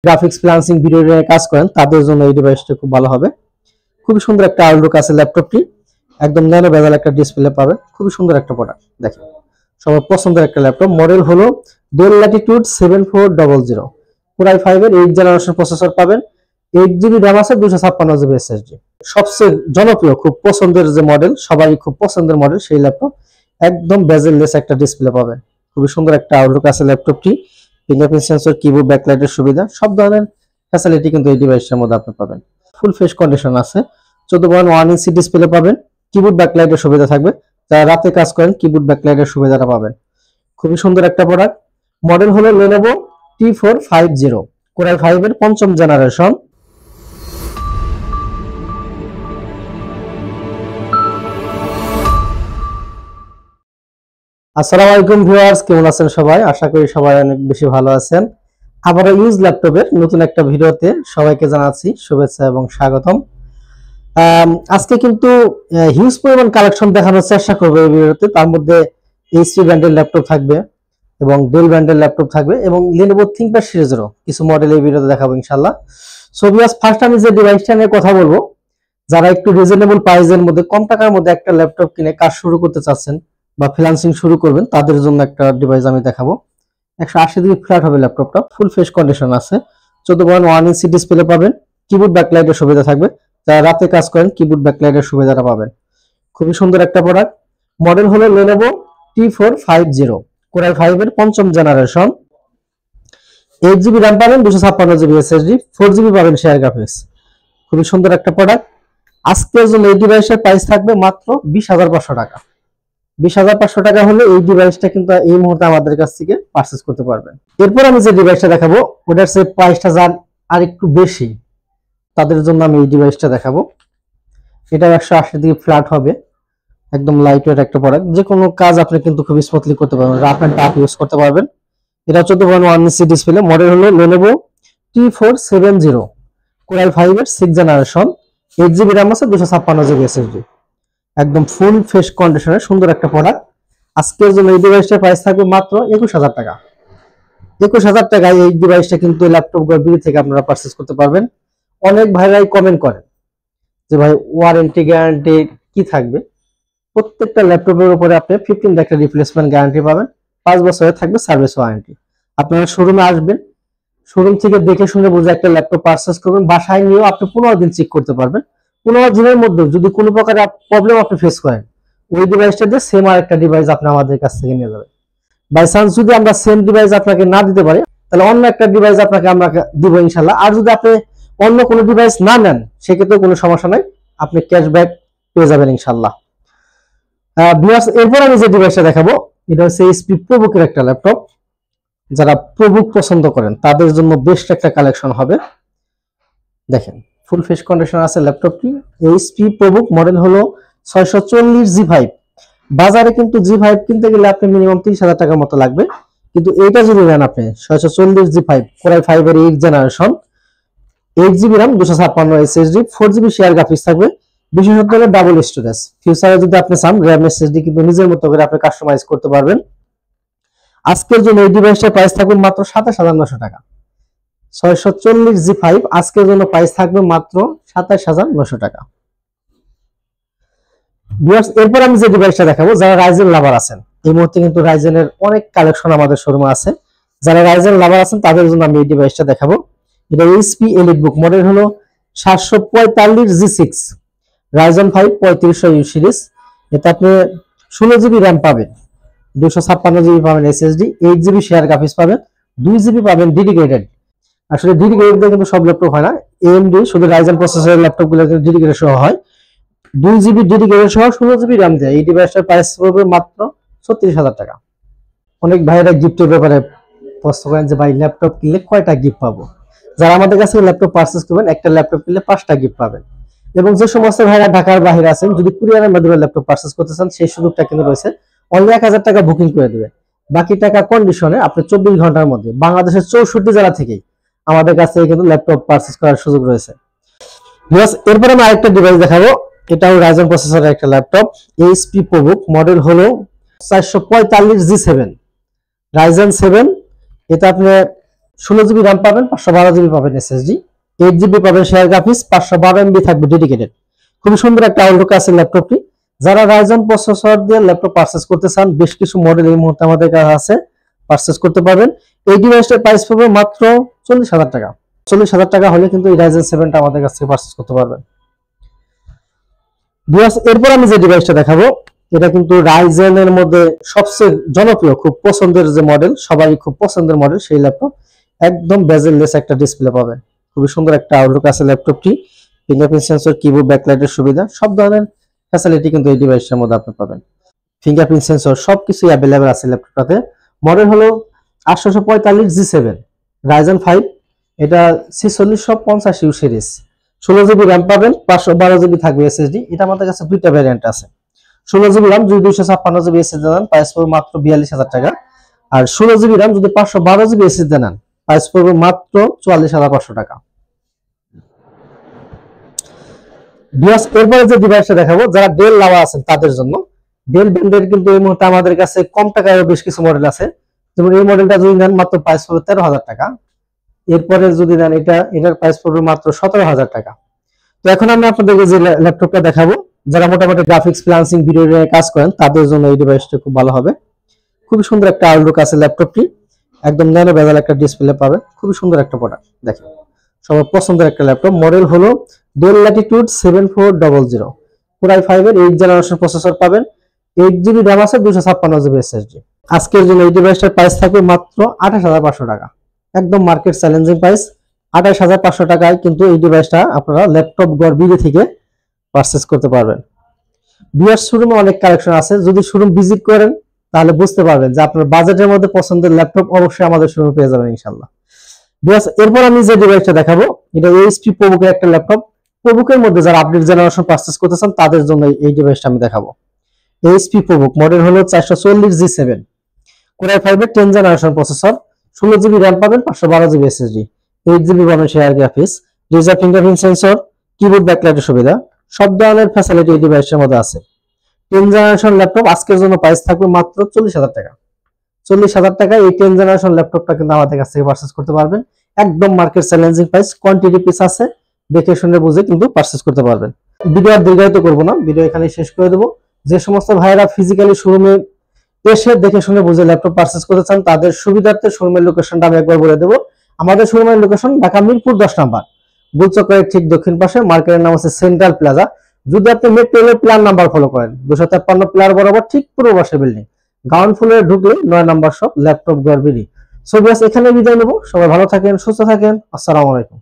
Graphics freelancing video নিয়ে কাজ করেন তাদের জন্য এই ডিভাইসটা খুব ভালো হবে। খুবই সুন্দর একটা আউটলুক আছে ল্যাপটপটি, একদম ন্যানো বেজাল একটা ডিসপ্লে পাবে, খুবই সুন্দর একটা প্রোডাক্ট। দেখেন সবার পছন্দের একটা ল্যাপটপ, মডেল হলো ডেল ল্যাটিটিউড 7400, কোর i5 এর 8th জেনারেশন প্রসেসর পাবেন, 8 GB র্যাম আছে, 256 GB SSD। সবচেয়ে জনপ্রিয় খুব পছন্দের যে মডেল, সবাই খুব পছন্দের মডেল সেই ল্যাপটপ, একদম বেজেললেস একটা ডিসপ্লে পাবেন, খুবই সুন্দর একটা আউটলুক আছে ল্যাপটপটি। ফিঙ্গারপ্রিন্ট সেন্সর, কিবোর্ড, ব্যাকলাইটের সুবিধা, সব ধরনের ফ্যাসিলিটি কিন্তু এই ডিভাইসের মধ্যে আপনি পাবেন। ফুল ফেস কন্ডিশন আছে, 14.1 ইঞ্চি ডিসপ্লে পাবেন, কিবোর্ড ব্যাকলাইটের সুবিধা থাকবে, যারা রাতে কাজ করেন কিবোর্ড ব্যাকলাইটের সুবিধাটা পাবেন। খুবই সুন্দর একটা প্রোডাক্ট। মডেল হলো Lenovo T450, কোর i5 এর 5ম জেনারেশন। আসসালামু আলাইকুম ভিউয়ার্স, কেমন আছেন সবাই? আশা করি সবাই অনেক বেশি ভালো আছেন। আবারও ইউজ ল্যাপটপের নতুন একটা ভিডিওতে সবাইকে জানাচ্ছি শুভেচ্ছা এবং স্বাগতম। আজকে কিন্তু হিউজ পরিমাণ কালেকশন দেখানোর চেষ্টা করবো এই ভিডিওতে। তার মধ্যে এইচপি ব্র্যান্ডের ল্যাপটপ থাকবে এবং ডেল ব্র্যান্ডের ল্যাপটপ থাকবে এবং Lenovo ThinkPad সিরিজেরও কিছু মডেল এই ভিডিওতে দেখাবো ইনশাআল্লাহ। সো ভিউয়ার্স, ফার্স্ট আমি যে ডিভাইসটা নিয়ে কথা বলবো, যারা একটু রিজনেবল প্রাইসের মধ্যে কম টাকার মধ্যে একটা ল্যাপটপ কিনে কাজ শুরু করতে চাচ্ছেন বা ফ্রিল্যান্সিং শুরু করবেন, তাদের জন্য একটা ডিভাইস আমি দেখাবো। 180 ডিগ্রি ফ্ল্যাট হবে ল্যাপটপটা, ফুল ফেস কন্ডিশন আছে, 14.1 ইঞ্চি ডিসপ্লে পাবেন, কিবোর্ড ব্যাকলাইটের সুবিধা থাকবে, যারা রাতে কাজ করেন কিবোর্ড ব্যাকলাইটের সুবিধাটা পাবেন। খুবই সুন্দর একটা প্রোডাক্ট। মডেল হলো Lenovo T450, কোর i5 এর 5ম জেনারেশন। 8 GB র্যাম পাবেন, 256 GB SSD, 4 GB পাবেন শেয়ার গ্রাফিক্স। খুবই সুন্দর একটা প্রোডাক্ট। আজকের জন্য এই ডিভাইসের প্রাইস থাকবে মাত্র 20,500 টাকা। 20,500 টাকা হলে এই ডিভাইসটা কিন্তু এই মুহূর্তে আমাদের কাছ থেকে পারচেজ করতে পারবেন। এরপর আমি যে ডিভাইসটা দেখাবো ওটার সে প্রাইসটা যার আর একটু বেশি, তাদের জন্য আমি এই ডিভাইসটা দেখাবো। এটা 180 ডিগ্রি ফ্ল্যাট হবে, একদম লাইট ওয়েট একটা প্রোডাক্ট, যে কোনো কাজ আপনি কিন্তু খুব স্মুথলি করতে পারবেন, রাফ এন্ড টাফ ইউজ করতে পারবেন। এটা 14.1 ইঞ্চি ডিসপ্লে, মডেল হলো Lenovo T470, কোর i5 এর 6th জেনারেশন, 8 GB র্যাম আছে, 256 GB SSD, একদম ফুল ফ্রেশ কন্ডিশনের সুন্দর একটা প্রোডাক্ট। আজকের জন্য এই ডিভাইসটার প্রাইস থাকবে মাত্র 21,000 টাকা। 21,000 টাকায় এই ডিভাইসটা কিন্তু ল্যাপটপ বিডি থেকে আপনারা পারচেজ করতে পারবেন। অনেক ভাইরাই কমেন্ট করেন যে ভাই ওয়ারেন্টি গ্যারান্টি কি থাকবে। প্রত্যেকটা ল্যাপটপের উপরে আপনি 15 একটা রিপ্লেসমেন্ট গ্যারান্টি পাবেন, 5 বছরের থাকবে সার্ভিস ওয়ারেন্টি। আপনারা শোরুমে আসবেন, শোরুম থেকে দেখে শুনে বুঝে একটা ল্যাপটপ পারচেজ করবেন, বাসায় নিয়েও আপনি 15 দিন চেক করতে পারবেন। 15 দিনের মধ্যে যদি কোনো প্রকার প্রবলেম আপনি ফেস করেন, ওই ডিভাইসটা দিয়ে সেম আর একটা ডিভাইস আপনি আমাদের কাছ থেকে নিয়ে যাবেন। বাই চান্স যদি আমরা সেম ডিভাইস আপনাকে না দিতে পারি, তাহলে অন্য একটা ডিভাইস আপনাকে আমরা দিব ইনশাল্লাহ। আর যদি আপনি অন্য কোনো ডিভাইস না নেন, সেক্ষেত্রে কোনো সমস্যা নাই, আপনি ক্যাশব্যাক পেয়ে যাবেন ইনশাল্লাহ। এরপর আমি যে ডিভাইসটা দেখাবো এটা হচ্ছে এইচপি প্রোবুকের একটা ল্যাপটপ। যারা প্রোবুক পছন্দ করেন তাদের জন্য বেস্ট একটা কালেকশন হবে। দেখেন ফুল ফেস কন্ডিশন আছে ল্যাপটপটি। এইচপি প্রোবুক, মডেল হলো 640 G5। বাজারে কিন্তু G5 কিনতে গেলে আপনি মিনিমাম 30,000 টাকার মতো লাগবে, কিন্তু এইটা যদি নেন আপনি 640 G5, কোর i5 এর 8th generation, 8 GB RAM, 256 SSD, 4 GB share graphics থাকবে, বিশেষত হলো ডাবল স্টোরেজ। ফিউচারে যদি আপনি চান র্যাম এসএসডি কিন্তু নিজের মতো করে আপনি কাস্টমাইজ করতে পারবেন। আজকের জন্য এই ডিভাইসটার প্রাইস থাকবে মাত্র 27,900 টাকা। 640 G5 আজকের জন্য প্রাইস থাকবে মাত্র 27,900 টাকা। ভিউয়ার্স, এরপর আমি যে ডিভাইসটা দেখাবো, যারা রাইজেন লাভার আছেন, এই মুহূর্তে কিন্তু রাইজেনের অনেক কালেকশন আমাদের শোরুমে আছে। যারা রাইজেন লাভার আছেন তাদের জন্য আমি এই ডিভাইসটা দেখাবো। এটা এইচপি এলিটবুক, মডেল হলো 745 G6, রাইজেন 5 3500U সিরিজ। এতে আপনি 16 GB র্যাম পাবেন, 256 GB পাবেন SSD, 8 GB শেয়ার গ্রাফিক্স পাবেন, 2 GB পাবেন ডেডিকেটেড। আসলে ডেডিকেটেড দিয়ে কিন্তু সব ল্যাপটপ হয় না, AMD শুধু রাইজেন প্রসেসরের ল্যাপটপগুলো কিন্তু ডেডিকেটেড সহ হয়। 2 GB ডেডিকেটেড সহ 16 GB র্যাম দেয়। এই ডিভাইসটার প্রাইস পড়বে মাত্র 36,000 টাকা। অনেক ভাইরা গিফটের ব্যাপারে প্রশ্ন করেন যে ভাই ল্যাপটপ কিনলে কয়টা গিফট পাবো। যারা আমাদের কাছে ল্যাপটপ পারচেজ করবেন, একটা ল্যাপটপ কিনলে 5টা গিফট পাবেন। এবং যে সমস্ত ভাইরা ঢাকার বাইরে আছেন, যদি কুরিয়ারের মাধ্যমে ল্যাপটপ পারচেজ করতে চান, সেই সুযোগটা কিন্তু রয়েছে। অনলি 1,000 টাকা বুকিং করে দেবে, বাকি টাকা কন্ডিশনে আপনি 24 ঘন্টার মধ্যে বাংলাদেশের 64 জেলা থেকেই আমাদের কাছ থেকে কিন্তু ল্যাপটপ পারচেজ করার সুযোগ রয়েছে। এরপর আমি আরেকটা ডিভাইস দেখাবো, এটাও রাইজেন প্রসেসরের একটা ল্যাপটপ, এইচপি প্রোবুক, মডেল হলো 445 G7, রাইজেন 7। এটা আপনি 16 জিবি র্যাম পাবেন, 512 জিবি পাবেন এসএসডি, 8 জিবি পাবেন শেয়ার গ্রাফিক্স, 512 MB থাকবে ডেডিকেটেড। খুবই সুন্দর একটা আউটলুক আছে ল্যাপটপটি। যারা রাইজন প্রসেসর দিয়ে ল্যাপটপ পারচেজ করতে চান, বেশ কিছু মডেল এই মুহূর্তে আমাদের কাছে আছে, পারচেজ করতে পারবেন। এই ডিভাইসটার প্রাইস পড়বে মাত্র 40,000 টাকা। 40,000 টাকা হলে কিন্তু এই রাইজেন 7টা আমাদের কাছ থেকে পারচেজ করতে পারবেন। এরপর আমি যে ডিভাইসটা দেখাবো, এটা কিন্তু রাইজেনের মধ্যে সবচেয়ে জনপ্রিয়, খুব পছন্দের যে মডেল, সবাই খুব পছন্দের মডেল সেই ল্যাপটপ। একদম বেজেললেস একটা ডিসপ্লে পাবেন, খুবই সুন্দর একটা আউটলুক আছে ল্যাপটপটি। ফিঙ্গারপ্রিন্ট সেন্সর, কিবোর্ড, ব্যাকলাইটের সুবিধা, সব ধরনের ফ্যাসিলিটি কিন্তু এই ডিভাইসের মধ্যে আপনি পাবেন। ফিঙ্গারপ্রিন্ট সেন্সর সবকিছু অ্যাভেলেবেল আছে ল্যাপটপটাতে। মডেল হলো 845G7 রাইজেন 5, এটা 4650U সিরিজ। 16 জিবি র্যাম পাবেন, 512 জিবি থাকবে এসএসডি। এটা আমাদের কাছে দুইটা ভ্যারিয়েন্ট আছে। 16 জিবি র্যাম যদি 256 জিবি এসএসডি দেন, প্রাইস পড়বে মাত্র 42,000 টাকা। আর 16 জিবি র্যাম যদি 512 জিবি এসএসডি নেন, প্রাইস পড়বে মাত্র 44,500 টাকা। এরপরে যে ডিভাইসটা দেখাবো, যারা ডেল লাভার আছেন তাদের জন্য, ডেল ব্র্যান্ডের কিন্তু এই মুহূর্তে আমাদের কাছে কম টাকায় বেশ কিছু মডেল আছে। যেমন এই মডেলটা যদি নেন, মাত্র প্রাইস পড়বে 13,000 টাকা। এরপরে যদি নেন এটার প্রাইস পড়বে মাত্র 17,000 টাকা। তো এখন আমি আপনাদেরকে যে ল্যাপটপটা দেখাবো, যারা মোটামুটি গ্রাফিক্স ফ্রিল্যান্সিং ভিডিও নিয়ে কাজ করেন তাদের জন্য এই ডিভাইসটা খুব ভালো হবে। খুবই সুন্দর একটা আউটলুক আছে ল্যাপটপটি, একদম ন্যানো বেজাল একটা ডিসপ্লে পাবেন, খুবই সুন্দর একটা প্রোডাক্ট। দেখেন, সবার পছন্দের একটা ল্যাপটপ। মডেল হলো ডেল ল্যাটিটিউড 7400, Core i5 এর 8 জেনারেশন প্রসেসর পাবেন, 8 জিবি র্যাম আছে, 256 জিবি এসএসডি। আজকের জন্য এই ডিভাইসটার প্রাইস থাকবে মাত্র 28,500 টাকা, একদম মার্কেট চ্যালেঞ্জিং প্রাইস। 28,500 টাকায় কিন্তু এই ডিভাইসটা আপনারা ল্যাপটপ গড়বিডি থেকে পারচেজ করতে পারবেন। বিয়ার শোরুমে অনেক কালেকশন আছে, যদি শোরুম ভিজিট করেন তাহলে বুঝতে পারবেন যে আপনার বাজেটের মধ্যে পছন্দের ল্যাপটপ অবশ্যই আমাদের শোরুমে পেয়ে যাবেন ইনশাআল্লাহ। এরপর আমি যে ডিভাইসটা দেখাবো, এটা এইচপি প্রবুকের একটা ল্যাপটপ। প্রবুকের মধ্যে যারা আপডেট জেনারেশন পারচেজ করতে চান তাদের জন্য এই ডিভাইসটা আমি দেখাবো। এইচপি প্রবুক, মডেল হলো 440G7, Core i5 এর 10 জেনারেশন প্রসেসর, 16 জিবি র্যাম পাবেন, 512 জিবি এসএসডি, 8 জিবি পাবেন share graphics, digital fingerprint sensor, keyboard, ব্যাকলাইটের সুবিধা, সব ধরনের ফ্যাসিলিটি এই ডিভাইসের মধ্যে আছে। 10 জেনারেশন ল্যাপটপ আজকের জন্য প্রাইস থাকবে মাত্র 40,000 টাকা। 40,000 টাকায় এই 10 জেনারেশন ল্যাপটপটা কিন্তু আমাদের কাছ থেকে পারচেজ করতে পারবেন, একদম market challenging price. Quantity piece আছে, দেখে শুনে বুঝে কিন্তু পারচেজ করতে পারবেন। ভিডিও আর দীর্ঘায়িত করবো না, ভিডিও এখানে শেষ করে দেবো। যে সমস্ত ভাইয়েরা ফিজিক্যালি শোরুমে এসে দেখে শুনে বুঝে ল্যাপটপ পারচেজ করতে চান, তাদের সুবিধার্থে শোরুমের লোকেশনটা আমি একবার বলে দেবো। আমাদের শোরুমের লোকেশন ঢাকা মিরপুর 10 নাম্বার, গোলচক্করের ঠিক দক্ষিণ পাশে, মার্কেটের নাম হচ্ছে সেন্ট্রাল প্লাজা। যদি আপনি মেট্রো রেলের প্ল্যান নাম্বার ফলো করেন, 253 প্লার বরাবর ঠিক পূর্ব পাশে বিল্ডিং, গ্রাউন্ড ফ্লোরে ঢুকলে 9 নাম্বার শপ, ল্যাপটপ গড়বিডি। সো ভিউয়ার্স, এখানে বিদায় নেব। সবাই ভালো থাকেন, সুস্থ থাকেন, আসসালামু আলাইকুম।